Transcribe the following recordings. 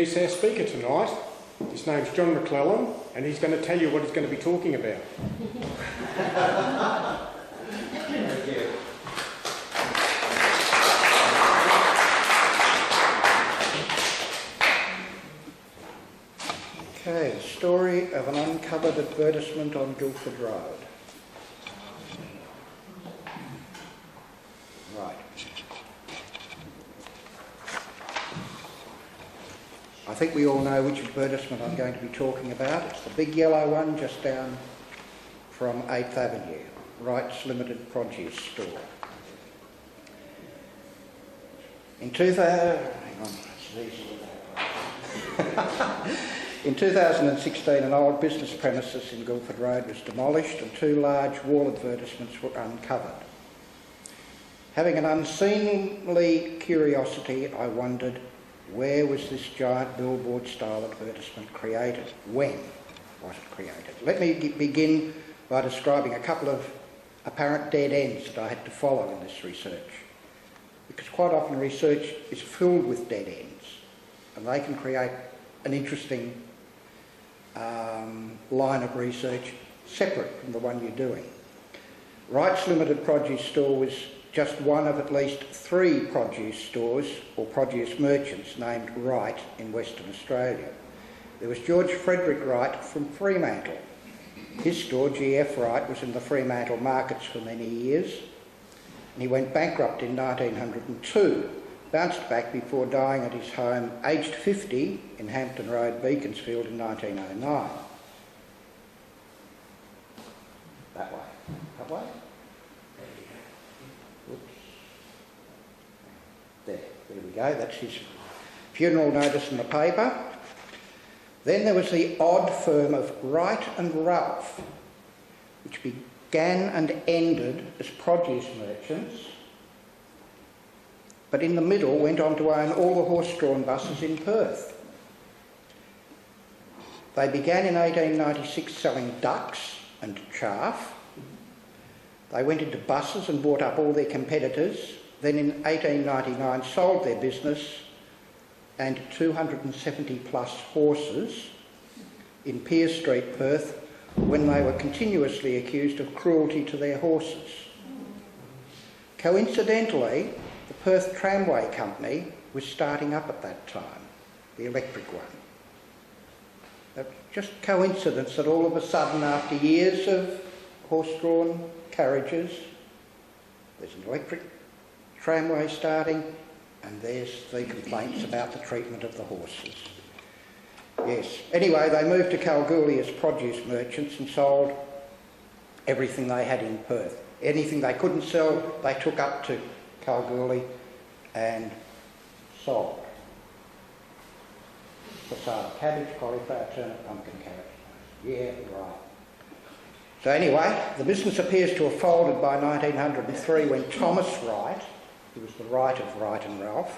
introduce our speaker tonight. His name's John McLennan, and he's going to tell you what he's going to be talking about. Thank you. Okay, the story of an uncovered advertisement on Guildford Road. Right. I think we all know which advertisement I'm going to be talking about. It's the big yellow one just down from 8th Avenue, Wrights Limited Produce Store. In 2016, an old business premises in Guildford Road was demolished and two large wall advertisements were uncovered. Having an unseemly curiosity, I wondered, where was this giant billboard-style advertisement created? When was it created? Let me begin by describing a couple of apparent dead ends that I had to follow in this research. Because quite often research is filled with dead ends, and they can create an interesting line of research separate from the one you're doing. Wrights Limited Produce Store was just one of at least 3 produce stores or produce merchants named Wright in Western Australia. There was George Frederick Wright from Fremantle. His store, G.F. Wright, was in the Fremantle markets for many years, and he went bankrupt in 1902, bounced back before dying at his home aged 50 in Hampton Road, Beaconsfield in 1909. That way. That way? Oops. There we go. That's his funeral notice in the paper. Then there was the odd firm of Wright and Ralph, which began and ended as produce merchants, but in the middle went on to own all the horse-drawn buses in Perth. They began in 1896 selling ducks and chaff. They went into buses and bought up all their competitors. Then in 1899 sold their business and 270 plus horses in Pier Street, Perth, when they were continuously accused of cruelty to their horses. Coincidentally, the Perth Tramway Company was starting up at that time, the electric one. Just coincidence that all of a sudden, after years of horse-drawn carriages, there's an electric tramway starting, and there's the complaints about the treatment of the horses. Yes. Anyway, they moved to Kalgoorlie as produce merchants and sold everything they had in Perth. Anything they couldn't sell, they took up to Kalgoorlie and sold. Facade, cabbage, cauliflower, turnip, pumpkin, carrot. Yeah, right. So anyway, the business appears to have folded by 1903 when Thomas Wright, who was the Wright of Wright and Ralph,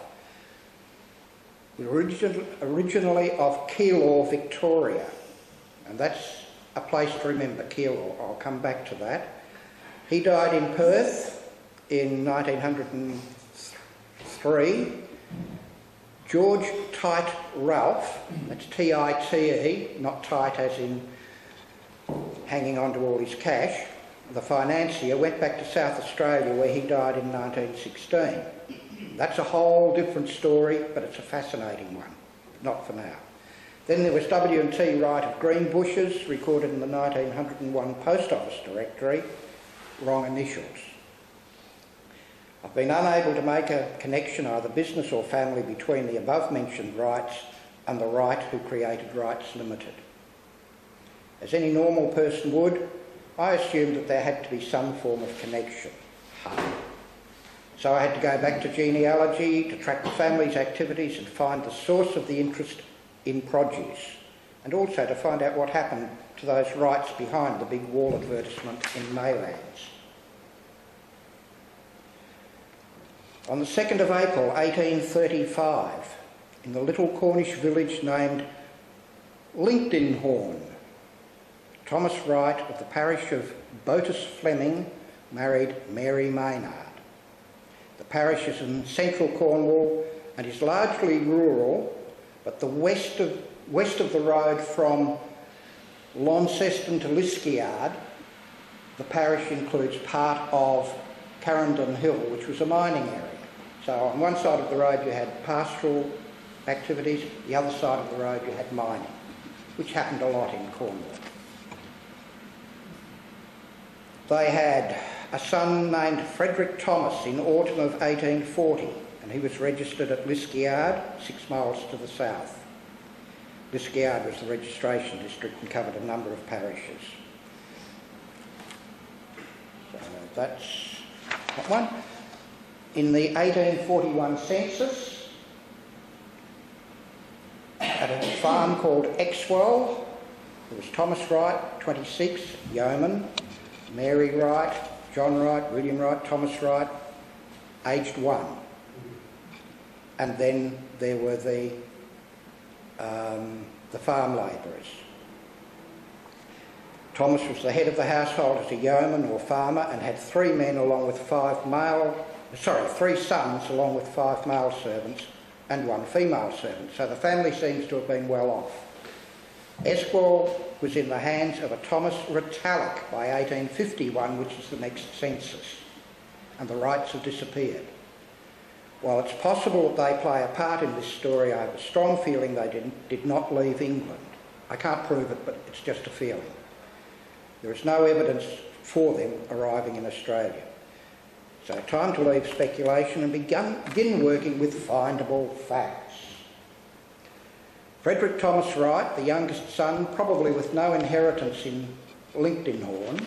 originally of Keilor, Victoria, and that's a place to remember, Keilor. I'll come back to that. He died in Perth in 1903. George Tite Ralph, that's T-I-T-E, not tight as in hanging on to all his cash, the financier, went back to South Australia where he died in 1916. That's a whole different story, but it's a fascinating one, not for now. Then there was W&T Wright of Greenbushes, recorded in the 1901 Post Office Directory, wrong initials. I've been unable to make a connection, either business or family, between the above-mentioned Wrights and the Wright who created Wrights Limited. As any normal person would, I assumed that there had to be some form of connection. So I had to go back to genealogy to track the family's activities and find the source of the interest in produce, and also to find out what happened to those Wrights behind the big wall advertisement in Maylands. On the 2nd of April 1835, in the little Cornish village named Lincolnhorn, Thomas Wright of the parish of Botus Fleming married Mary Maynard. The parish is in central Cornwall and is largely rural, But the west of the road from Launceston to Liskeard, the parish includes part of Carrendon Hill, which was a mining area. So on one side of the road you had pastoral activities, the other side of the road you had mining, which happened a lot in Cornwall. They had a son named Frederick Thomas in autumn of 1840, and he was registered at Liskeard, 6 miles to the south. Liskeard was the registration district and covered a number of parishes. So that's that one. In the 1841 census, at a farm called Exwell, there was Thomas Wright, 26, yeoman, Mary Wright, John Wright, William Wright, Thomas Wright, aged 1. And then there were the farm labourers. Thomas was the head of the household as a yeoman or farmer and had 3 men along with 3 sons along with 5 male servants and 1 female servant. So the family seems to have been well off. Esquel was in the hands of a Thomas Retallick by 1851, which is the next census, and the Wrights have disappeared. While it's possible that they play a part in this story, I have a strong feeling they did not leave England. I can't prove it, but it's just a feeling. There is no evidence for them arriving in Australia. So time to leave speculation and begin working with findable facts. Frederick Thomas Wright, the youngest son, probably with no inheritance in Lincolnhorn,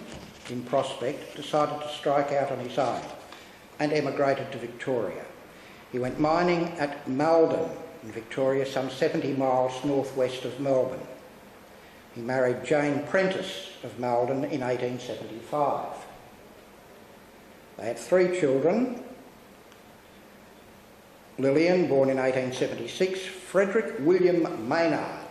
in Prospect, decided to strike out on his own and emigrated to Victoria. He went mining at Malden in Victoria, some 70 miles northwest of Melbourne. He married Jane Prentice of Malden in 1875. They had 3 children: Lillian, born in 1876, Frederick William Maynard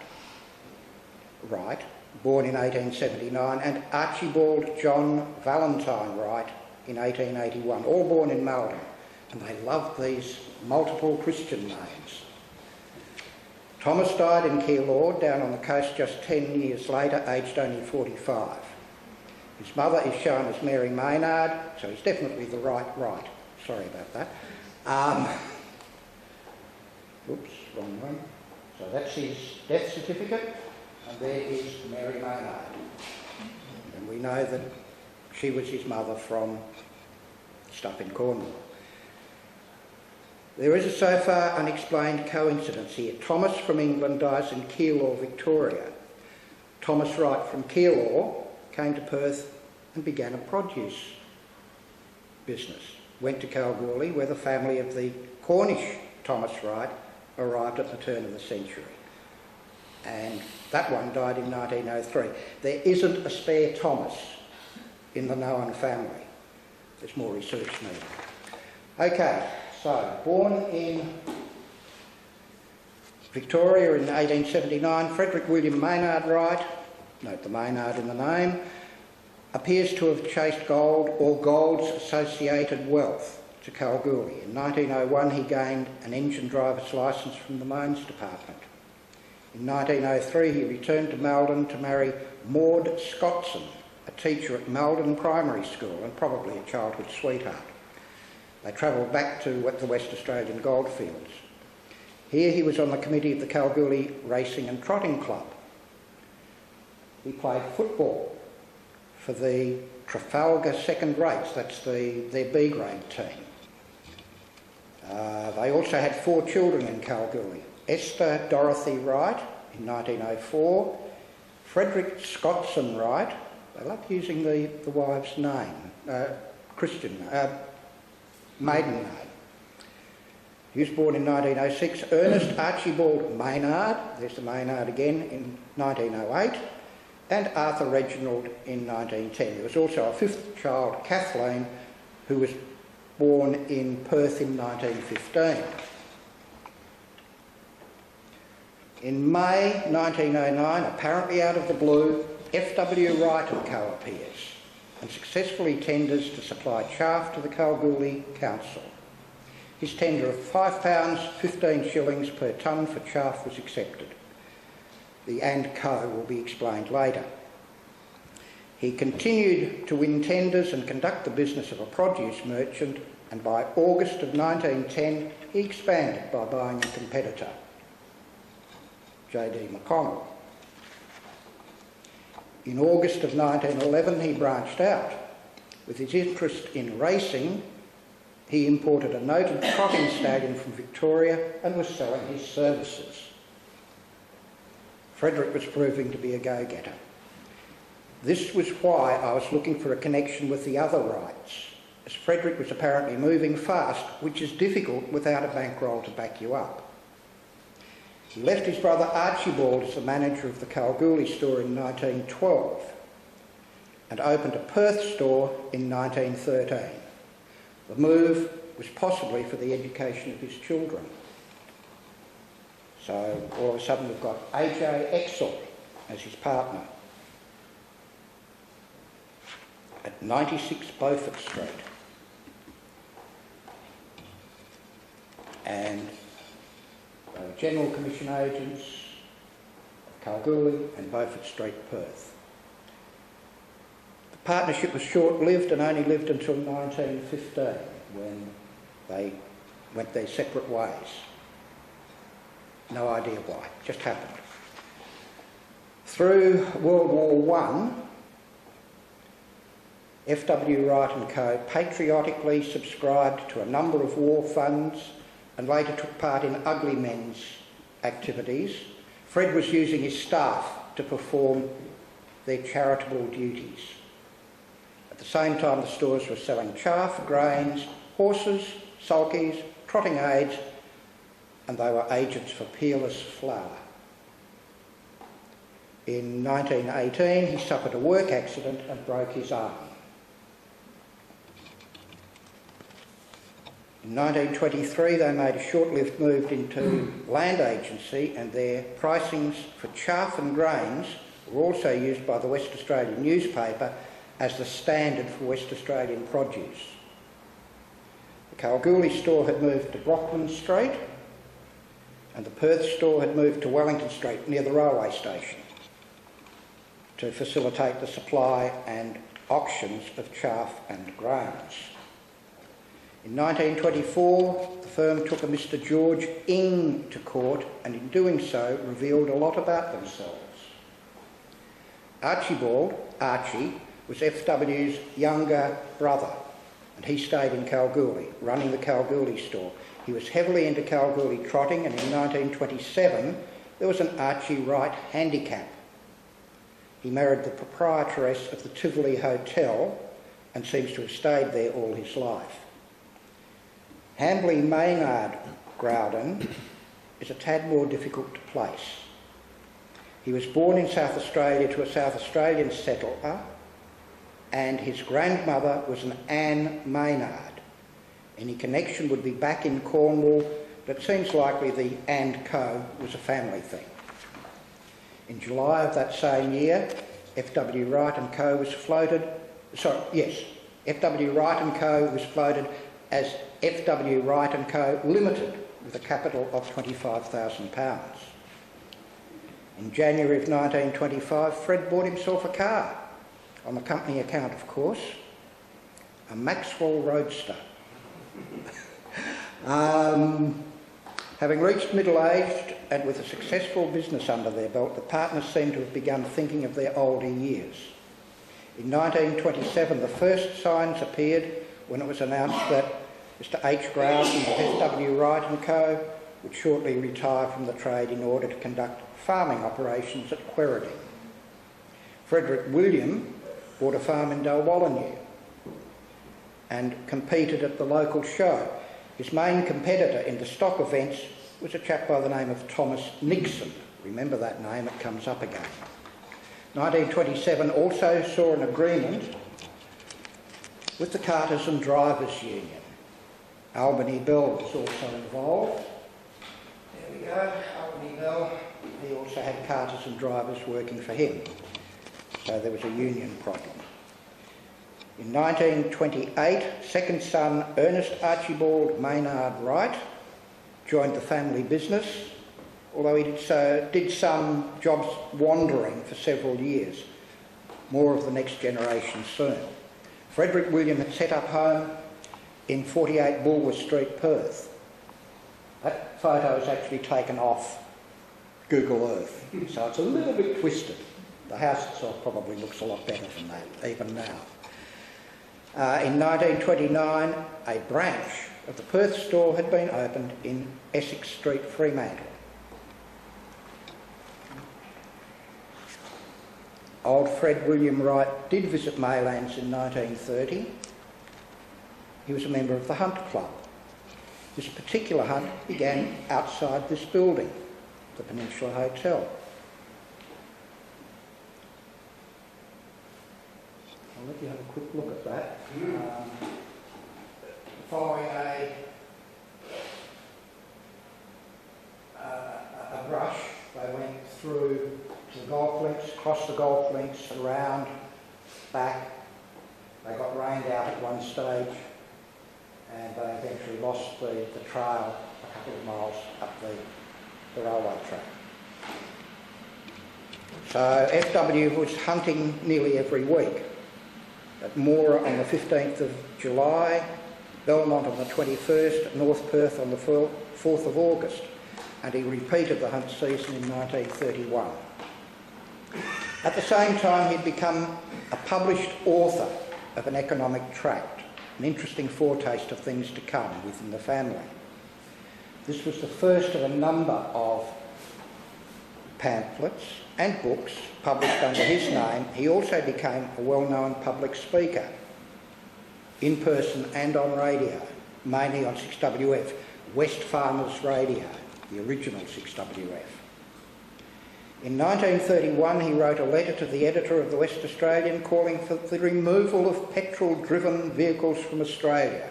Wright, born in 1879, and Archibald John Valentine Wright in 1881, all born in Malden, and they loved these multiple Christian names. Thomas died in Keilor, down on the coast, just 10 years later, aged only 45. His mother is shown as Mary Maynard, so he's definitely the right. Sorry about that. Oops, wrong one. So that's his death certificate, and there is Mary Maynard. And we know that she was his mother from stuff in Cornwall. There is a so far unexplained coincidence here. Thomas from England dies in Keilor, Victoria. Thomas Wright from Keilor came to Perth and began a produce business. Went to Kalgoorlie, where the family of the Cornish Thomas Wright arrived at the turn of the century. And that one died in 1903. There isn't a spare Thomas in the known family. There's more research needed. Okay, so born in Victoria in 1879, Frederick William Maynard Wright, note the Maynard in the name, appears to have chased gold or gold's associated wealth to Kalgoorlie. In 1901 he gained an engine driver's licence from the Mines Department. In 1903 he returned to Malden to marry Maud Scottson, a teacher at Malden Primary School and probably a childhood sweetheart. They travelled back to the West Australian goldfields. Here he was on the committee of the Kalgoorlie Racing and Trotting Club. He played football for the Trafalgar Second Wrights, that's their B grade team. They also had 4 children in Kalgoorlie: Esther Dorothy Wright in 1904, Frederick Scottson Wright, they love using the wife's name, maiden name. He was born in 1906, Ernest Archibald Maynard, there's the Maynard again, in 1908, and Arthur Reginald in 1910. There was also a 5th child, Kathleen, who was born in Perth in 1915. In May 1909, apparently out of the blue, F.W. Wright & Co. appears and successfully tenders to supply chaff to the Kalgoorlie Council. his tender of £5, 15 shillings per tonne for chaff was accepted. The "and co" will be explained later. He continued to win tenders and conduct the business of a produce merchant, and by August of 1910 he expanded by buying a competitor, J.D. McConnell. In August of 1911 he branched out. With his interest in racing, he imported a noted trotting stallion from Victoria and was selling his services. Frederick was proving to be a go-getter. This was why I was looking for a connection with the other Wrights, as Frederick was apparently moving fast, which is difficult without a bankroll to back you up. He left his brother Archibald as the manager of the Kalgoorlie store in 1912 and opened a Perth store in 1913. The move was possibly for the education of his children. So all of a sudden we've got A.J. Exel as his partner at 96 Beaufort Street. And they were General Commission agents of Kalgoorlie and Beaufort Street, Perth. The partnership was short-lived and only lived until 1915 when they went their separate ways. No idea why, just happened. Through World War I, F.W. Wright and Co. patriotically subscribed to a number of war funds and later took part in ugly men's activities. Fred was using his staff to perform their charitable duties. At the same time, the stores were selling chaff, grains, horses, sulkies, trotting aids, and they were agents for peerless flour. In 1918, he suffered a work accident and broke his arm. In 1923, they made a short-lived move into land agency, and their pricings for chaff and grains were also used by the West Australian newspaper as the standard for West Australian produce. The Kalgoorlie store had moved to Brockman Street, and the Perth store had moved to Wellington Street near the railway station to facilitate the supply and auctions of chaff and grains. In 1924, the firm took a Mr. George Ing to court, and in doing so revealed a lot about themselves. Archibald, Archie, was F.W.'s younger brother, and he stayed in Kalgoorlie, running the Kalgoorlie store. He was heavily into Kalgoorlie trotting, and in 1927 there was an Archie Wright handicap. He married the proprietress of the Tivoli Hotel and seems to have stayed there all his life. Hambley Maynard Groudon is a tad more difficult to place. He was born in South Australia to a South Australian settler, and his grandmother was an Anne Maynard. Any connection would be back in Cornwall, but it seems likely the "and co" was a family thing. In July of that same year, F.W. Wright and Co. was floated, F.W. Wright and Co. was floated as F.W. Wright and Co. Limited with a capital of £25,000. In January of 1925, Fred bought himself a car, on the company account of course, a Maxwell Roadster. Having reached middle-aged and with a successful business under their belt, the partners seem to have begun thinking of their older years. In 1927, the first signs appeared when it was announced that Mr. H. Groudon of F.W. Wright and Co. would shortly retire from the trade in order to conduct farming operations at Quairading. Frederick William bought a farm in Dalwallinu and competed at the local show. His main competitor in the stock events was a chap by the name of Thomas Nixon. Remember that name, it comes up again. 1927 also saw an agreement with the Carters and Drivers Union. Albany Bell was also involved. There we go, Albany Bell. He also had Carters and Drivers working for him. So there was a union problem. In 1928, second son Ernest Archibald Maynard Wright joined the family business, although he did some jobs wandering for several years. More of the next generation soon. Frederick William had set up home in 48 Bulwer Street, Perth. That photo is actually taken off Google Earth, so it's a little bit twisted. The house itself probably looks a lot better than that, even now. In 1929, a branch of the Perth store had been opened in Essex Street, Fremantle. Old Fred William Wright did visit Maylands in 1930. He was a member of the Hunt Club. This particular hunt began outside this building, the Peninsula Hotel. I'll let you have a quick look at that. Following a brush, they went through to the golf links, across the golf links, around, back. They got rained out at one stage and they eventually lost the trail a couple of miles up the railway track. So FW was hunting nearly every week. At Moora on the 15th of July, Belmont on the 21st, North Perth on the 4th of August, and he repeated the hunt season in 1931. At the same time, he'd become a published author of an economic tract, an interesting foretaste of things to come within the family. This was the first of a number of pamphlets and books published under his name. He also became a well-known public speaker, in person and on radio, mainly on 6WF, West Farmers Radio, the original 6WF. In 1931, he wrote a letter to the editor of the West Australian calling for the removal of petrol-driven vehicles from Australia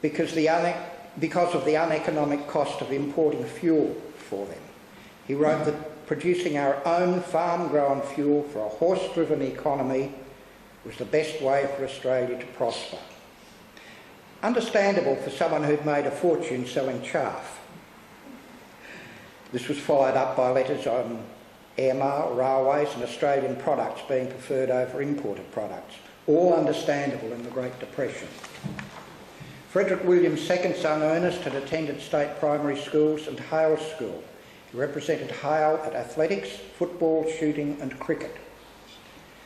because of the uneconomic cost of importing fuel for them. He wrote that producing our own farm-grown fuel for a horse-driven economy was the best way for Australia to prosper. Understandable for someone who'd made a fortune selling chaff. This was followed up by letters on air mail, railways and Australian products being preferred over imported products, all understandable in the Great Depression. Frederick William's second son Ernest had attended state primary schools and Hale School. He represented Hale at athletics, football, shooting and cricket.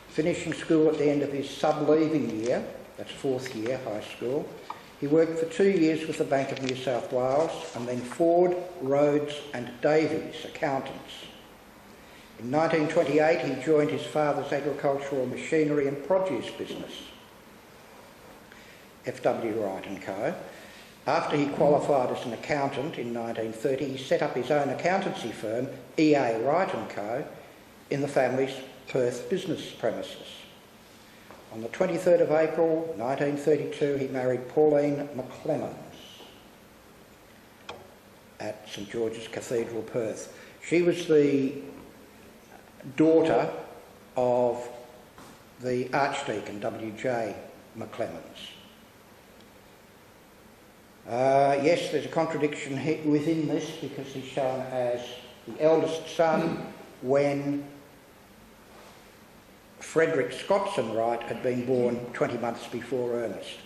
Finishing school at the end of his sub-leaving year, that's fourth year high school, he worked for 2 years with the Bank of New South Wales and then Ford, Rhodes and Davies accountants. In 1928 he joined his father's agricultural machinery and produce business, F.W. Wright & Co. After he qualified as an accountant in 1930, he set up his own accountancy firm, E.A. Wright & Co. in the family's Perth business premises. On the 23rd of April 1932, he married Pauline McLennan at St George's Cathedral, Perth. She was the daughter of the Archdeacon W.J. McLennans. Yes, there's a contradiction within this because he's shown as the eldest son when Frederick Scottson Wright had been born 20 months before Ernest.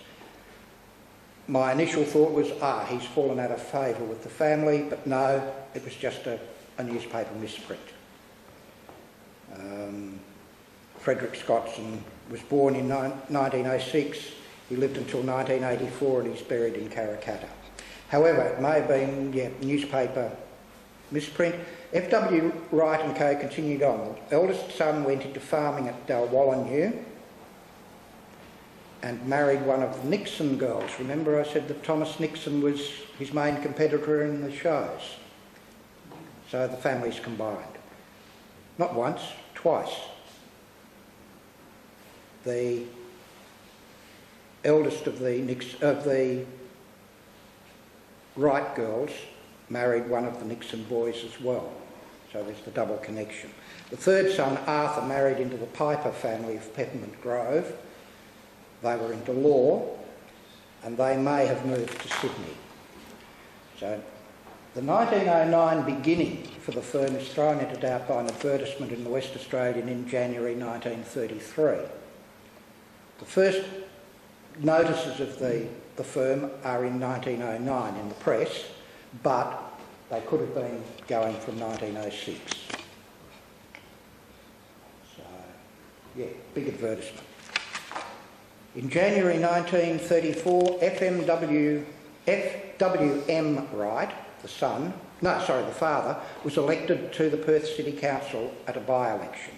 My initial thought was, he's fallen out of favour with the family, but no, it was just a newspaper misprint. Frederick Scottson was born in 1906. He lived until 1984 and he's buried in Karrakatta. However, it may have been newspaper misprint. F.W. Wright & Co. continued on. The eldest son went into farming at Dalwallinu and married one of the Nixon girls. Remember I said that Thomas Nixon was his main competitor in the shows? So the families combined. Not once, twice. The eldest of the Wright girls married one of the Nixon boys as well. So there's the double connection. The third son, Arthur, married into the Piper family of Peppermint Grove. They were into law, and they may have moved to Sydney. So the 1909 beginning for the firm is thrown into doubt by an advertisement in the West Australian in January 1933. The first notices of the firm are in 1909 in the press, but they could have been going from 1906. So, yeah, big advertisement. In January 1934, F.W.M. Wright, the father, was elected to the Perth City Council at a by-election.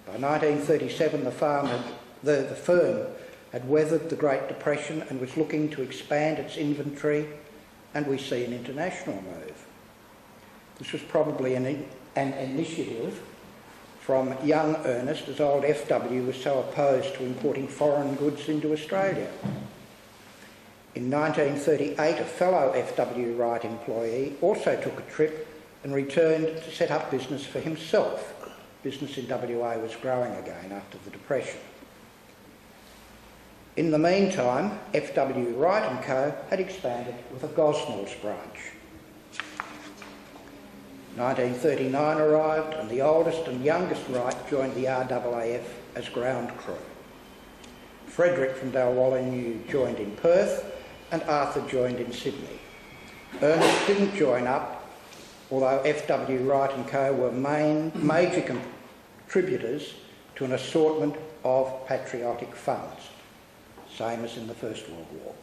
By 1937, the firm had weathered the Great Depression and was looking to expand its inventory, and we see an international move. This was probably an initiative from young Ernest, as old FW was so opposed to importing foreign goods into Australia. In 1938, a fellow F.W. Wright employee also took a trip and returned to set up business for himself. Business in WA was growing again after the Depression. In the meantime, F.W. Wright & Co. had expanded with a Gosnells branch. 1939 arrived, and the oldest and youngest Wright joined the RAAF as ground crew. Frederick from Dalwallinu joined in Perth, and Arthur joined in Sydney. Ernest didn't join up, although F.W. Wright & Co. were major contributors to an assortment of patriotic funds, same as in the First World War.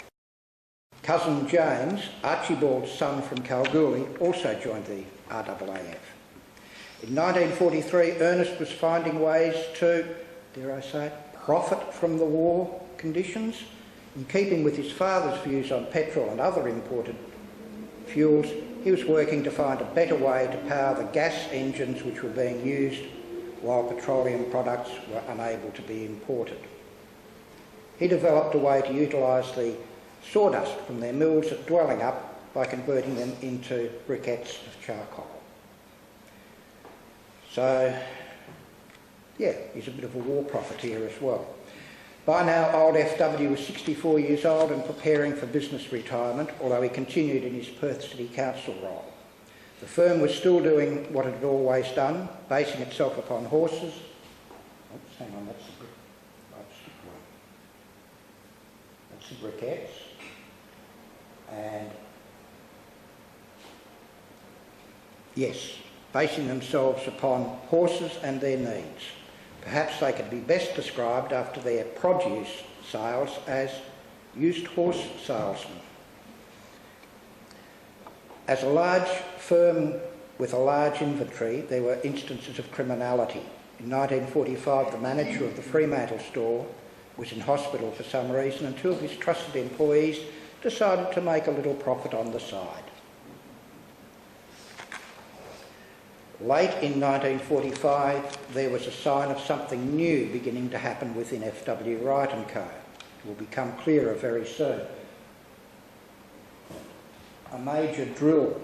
Cousin James, Archibald's son from Kalgoorlie, also joined the RAAF. In 1943, Ernest was finding ways to, dare I say, profit from the war conditions. In keeping with his father's views on petrol and other imported fuels, he was working to find a better way to power the gas engines which were being used while petroleum products were unable to be imported. He developed a way to utilise the sawdust from their mills at Dwellingup by converting them into briquettes of charcoal. So, yeah, he's a bit of a war profiteer as well. By now, old FW was 64 years old and preparing for business retirement, although he continued in his Perth City Council role. The firm was still doing what it had always done, basing itself upon horses. Oops, hang on, that's the briquettes. And yes, basing themselves upon horses and their needs. Perhaps they could be best described after their produce sales as used horse salesmen. As a large firm with a large inventory, there were instances of criminality. In 1945, the manager of the Fremantle store was in hospital for some reason, and two of his trusted employees decided to make a little profit on the side. Late in 1945, there was a sign of something new beginning to happen within F.W. Wright & Co. It will become clearer very soon. A major drill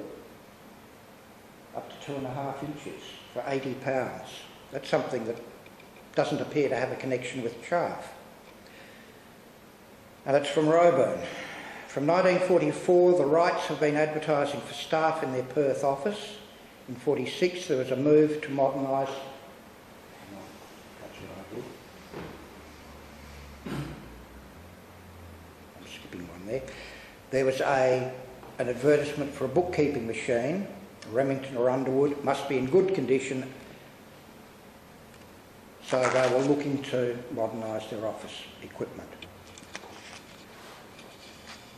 up to 2.5 inches for £80. That's something that doesn't appear to have a connection with chaff. And it's from Roebourne. From 1944, the Wrights have been advertising for staff in their Perth office. In 1946, there was a move to modernise. Hang on, that's what I did. I'm skipping one there. There was an advertisement for a bookkeeping machine, Remington or Underwood, must be in good condition. So they were looking to modernise their office equipment.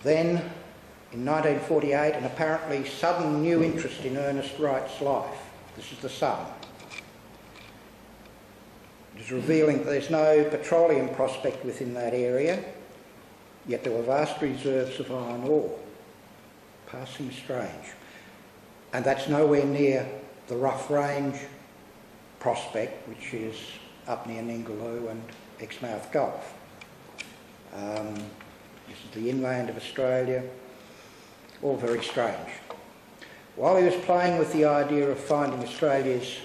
Then, in 1948, an apparently sudden new interest in Ernest Wright's life. This is the son. It is revealing that there's no petroleum prospect within that area, yet there were vast reserves of iron ore. Passing strange. And that's nowhere near the Rough Range prospect, which is up near Ningaloo and Exmouth Gulf. This is the inland of Australia. All very strange. While he was playing with the idea of finding Australia's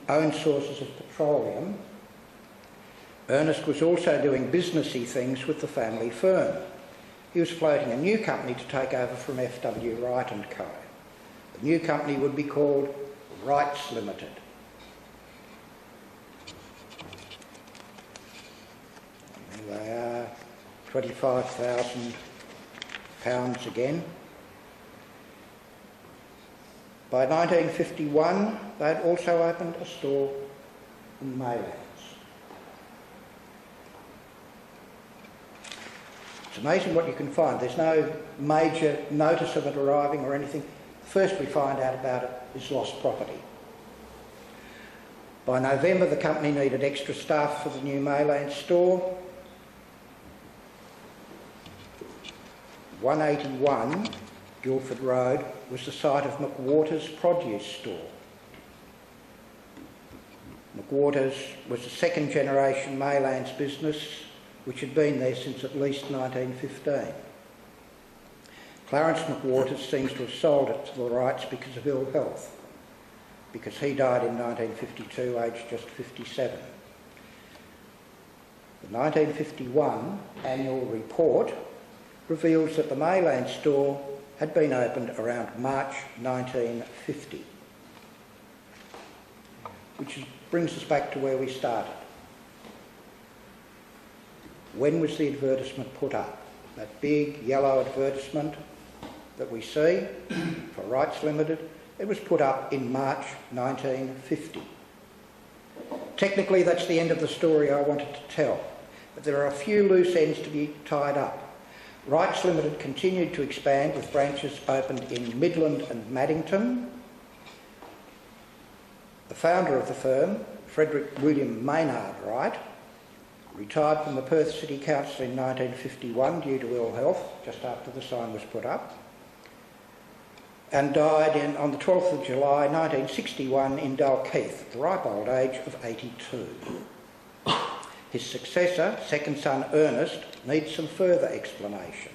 own sources of petroleum, Ernest was also doing businessy things with the family firm. He was floating a new company to take over from F.W. Wright and Co. The new company would be called Wrights Limited. And there they are, £25,000 again. By 1951, they'd also opened a store in the Maylands. It's amazing what you can find. There's no major notice of it arriving or anything. The first we find out about it is lost property. By November, the company needed extra staff for the new Mayland store. 181 Guildford Road was the site of McWater's produce store. McWater's was a second generation Maylands business which had been there since at least 1915. Clarence McWater seems to have sold it to the Wrights because of ill health, because he died in 1952, aged just 57. The 1951 annual report reveals that the Mayland store had been opened around March 1950, which brings us back to where we started. When was the advertisement put up? That big yellow advertisement that we see for Wrights Limited, it was put up in March 1950. Technically, that's the end of the story I wanted to tell, but there are a few loose ends to be tied up. Wrights Limited continued to expand with branches opened in Midland and Maddington. The founder of the firm, Frederick William Maynard Wright, retired from the Perth City Council in 1951 due to ill health, just after the sign was put up, and died on the 12th of July 1961 in Dalkeith at the ripe old age of 82. His successor, second son Ernest, needs some further explanation.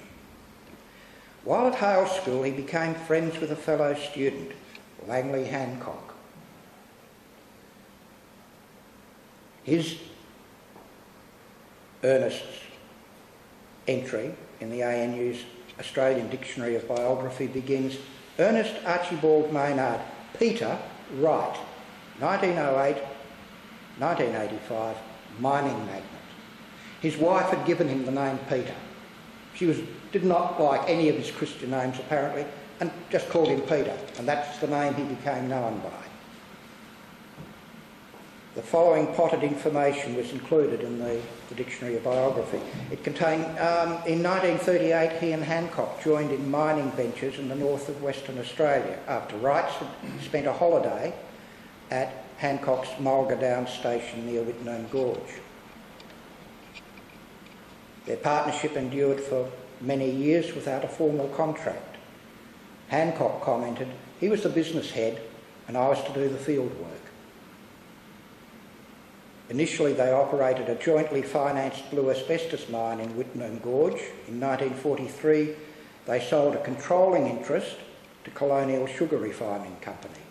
While at Hale School, he became friends with a fellow student, Langley Hancock. Ernest's entry in the ANU's Australian Dictionary of Biography begins, Ernest Archibald Maynard, Peter Wright, 1908-1985, mining magnate. His wife had given him the name Peter. She did not like any of his Christian names apparently, and just called him Peter, and that's the name he became known by. The following potted information was included in the Dictionary of Biography. It contained, in 1938, he and Hancock joined in mining ventures in the north of Western Australia after Wrights had spent a holiday at Hancock's Mulga Down station near Whitnome Gorge. Their partnership endured for many years without a formal contract. Hancock commented, he was the business head and I was to do the field work. Initially, they operated a jointly financed blue asbestos mine in Whitnome Gorge. In 1943, they sold a controlling interest to Colonial Sugar Refining Company,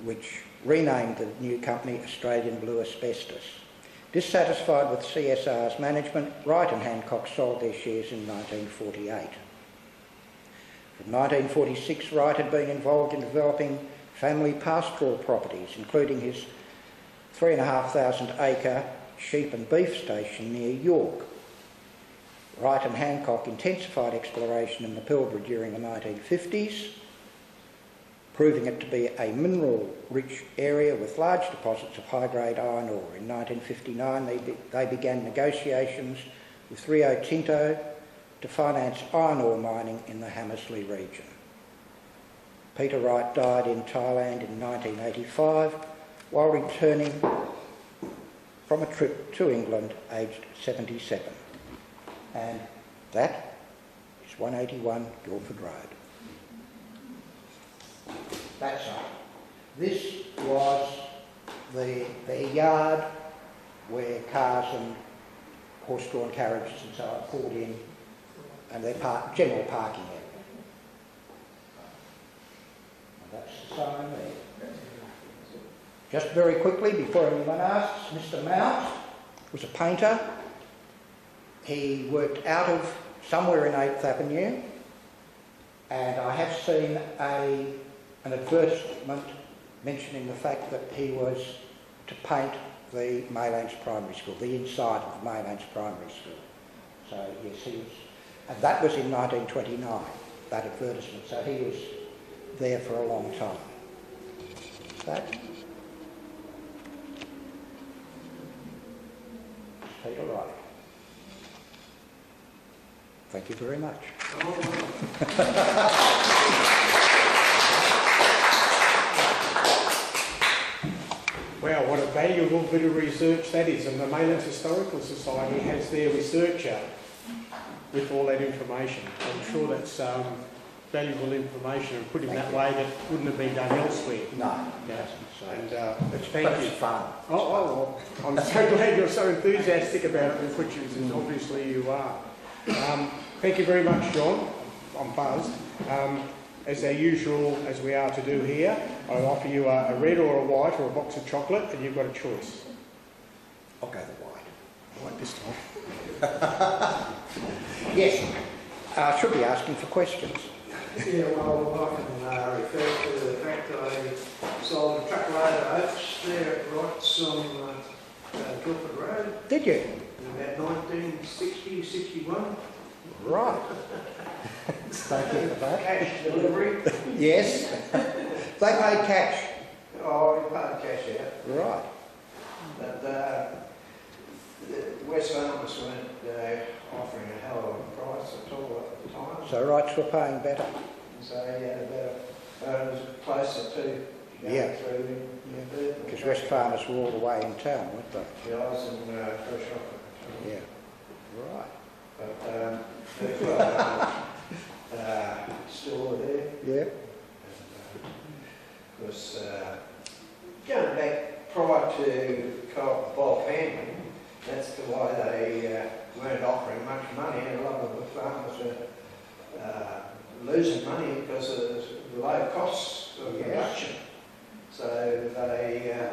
which renamed the new company Australian Blue Asbestos. Dissatisfied with CSR's management, Wright and Hancock sold their shares in 1948. From 1946, Wright had been involved in developing family pastoral properties, including his 3,500 acre sheep and beef station near York. Wright and Hancock intensified exploration in the Pilbara during the 1950s, proving it to be a mineral-rich area with large deposits of high-grade iron ore. In 1959, they began negotiations with Rio Tinto to finance iron ore mining in the Hamersley region. Peter Wright died in Thailand in 1985 while returning from a trip to England aged 77. And that is 181 Guildford Road. That's it. This was their yard where cars and horse-drawn carriages and so on pulled in, and their general parking area. sign there. Just very quickly, before anyone asks, Mr. Mount was a painter. He worked out of somewhere in 8th Avenue, and I have seen an advertisement mentioning the fact that he was to paint the Maylands Primary School, the inside of the Maylands Primary School. So yes, he was, and that was in 1929, that advertisement, so he was there for a long time. That, Peter Wright. Thank you very much. Wow, what a valuable bit of research that is, and the Maylands Historical Society has their researcher with all that information. I'm sure that's valuable information, and put in that way that wouldn't have been done elsewhere. No, Yeah. so And it's thank you. fun. Well, I'm so glad you're so enthusiastic about it, which is obviously you are. Thank you very much, John. I'm buzzed. As usual, as we are to do here, I offer you a red or a white or a box of chocolate, and you've got a choice. I'll go the white. White this time. Yes, I should be asking for questions. Yeah, well, I can refer to the fact that I sold a truckload of oats there at Wrights on Guildford Road Did you? in about 1960, 61. Right. Thank you for that. Cash delivery. Yes. They paid cash. Oh, we paid cash out. Right. But the West Farmers weren't offering a hell of a price at all at the time. So Wrights were paying better. So yeah, it was closer to Yeah. through. Because West Farmers were all the way in town, weren't they? Yeah, I was in Fresh Offer. Yeah. Right. But they've got a store there. Yeah. Because going back prior to bulk handling, that's why they weren't offering much money, and a lot of the farmers were losing money because of the low costs of production. So they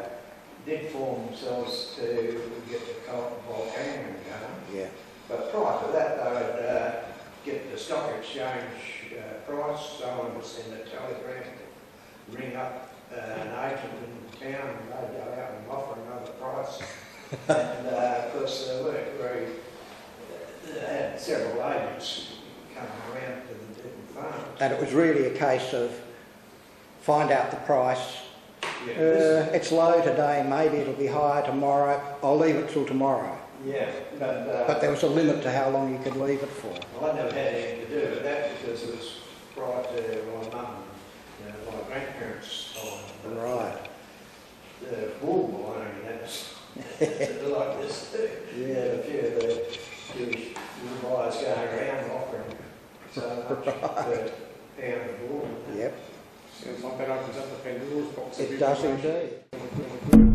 did form themselves to get the bulk handling going. Yeah. But prior to that, they would get the stock exchange price. Someone would send a telegram, ring up an agent in town, and they'd go out and offer another price. And of course, they weren't very. They had several agents coming around to the different farms. And it was really a case of find out the price. Yeah, It's low today, maybe it'll be higher tomorrow. I'll leave it till tomorrow. yeah, But there was a limit to how long you could leave it for. well, I never had anything to do with that because it was prior to my mum and my grandparents' time. Right. The wool only had us like this too. Yeah. A few of the Jewish buyers going around offering so much per pound of wool. Yep. Sounds like that opens up a Pandora's box. It does indeed.